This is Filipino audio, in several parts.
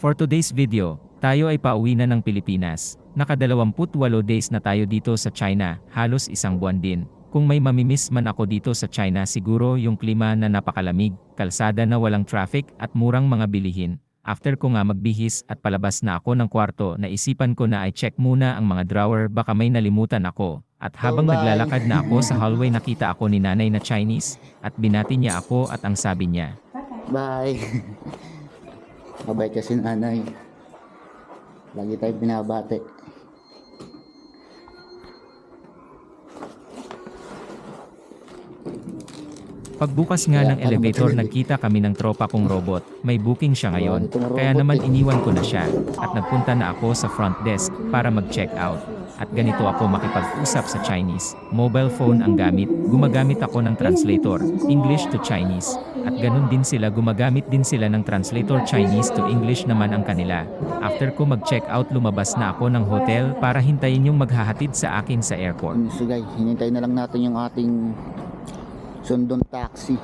For today's video, tayo ay pauwi na ng Pilipinas. Naka-28 days na tayo dito sa China, halos isang buwan din. Kung may mamimiss man ako dito sa China siguro yung klima na napakalamig, kalsada na walang traffic at murang mga bilihin. After ko nga magbihis at palabas na ako ng kwarto, naisipan ko na i-check muna ang mga drawer baka may nalimutan ako. At habang naglalakad na ako sa hallway nakita ako ni nanay na Chinese at binati niya ako at ang sabi niya, Bye. Mabait kasi nanay. Lagi tayo binabate. Pagbukas nga ng elevator nagkita kami ng tropa kong robot, may booking siya ngayon, kaya naman iniwan ko na siya, at nagpunta na ako sa front desk para mag-check out. At ganito ako makipag-usap sa Chinese, mobile phone ang gamit, gumagamit ako ng translator, English to Chinese, at ganun din sila gumagamit din sila ng translator Chinese to English naman ang kanila. After ko mag-check out lumabas na ako ng hotel para hintayin yung maghahatid sa akin sa airport. So guys, hinintay na lang natin yung ating sundong taxi.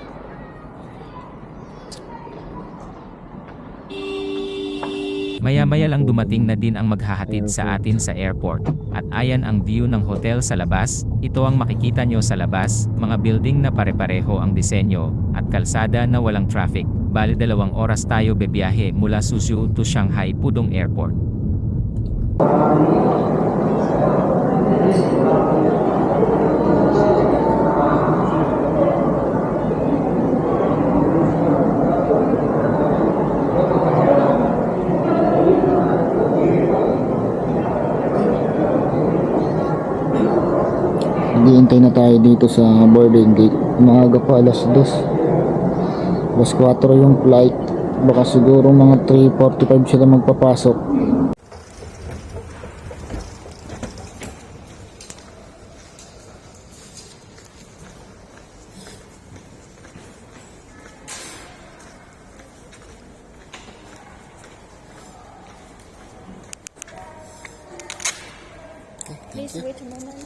Maya-maya lang dumating na din ang maghahatid sa atin sa airport. At ayan ang view ng hotel sa labas. Ito ang makikita nyo sa labas, mga building na pare-pareho ang disenyo, at kalsada na walang traffic. Bali 2 oras tayo bebiyahe mula Suzhou to Shanghai Pudong Airport. Hintay na tayo dito sa boarding gate. Maaga pa, alas 2. Alas 4 yung flight. Baka siguro mga 3:45 sila magpapasok. Please wait a moment.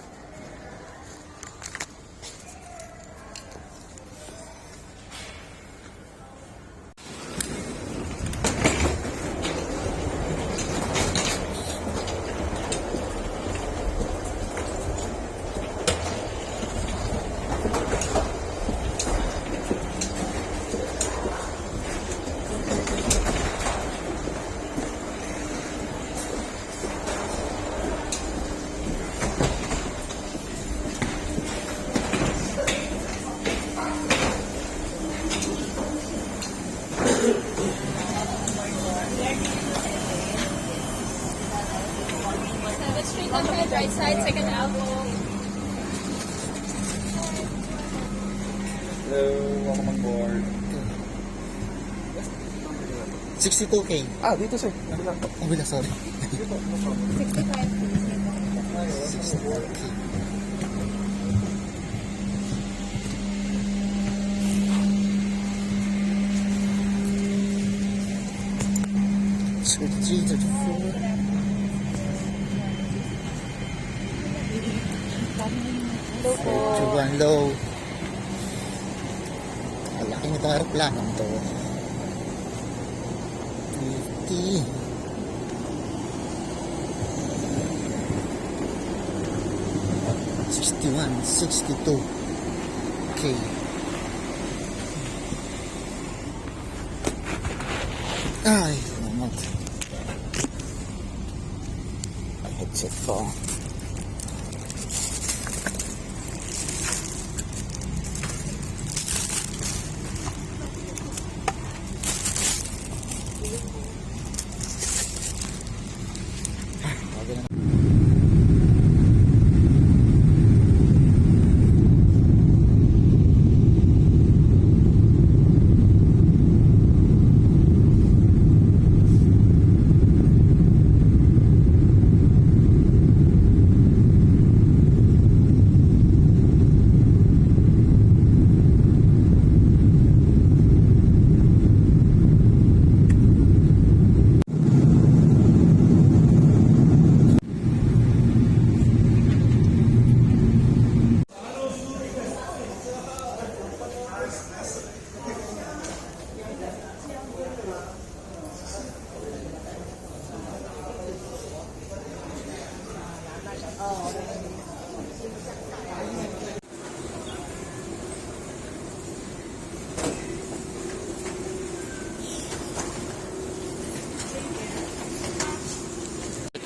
Street ahead, right side, second elbow. Hello, welcome on board. 62K. Dito sir. Oh, wala, sorry. 65 64K. So, 334. Tuwan low. Ang laki nito aeroplano to. 50. $61, $62. Okay. Ay, naman. Headset ko.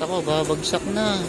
Nako, babagsak na.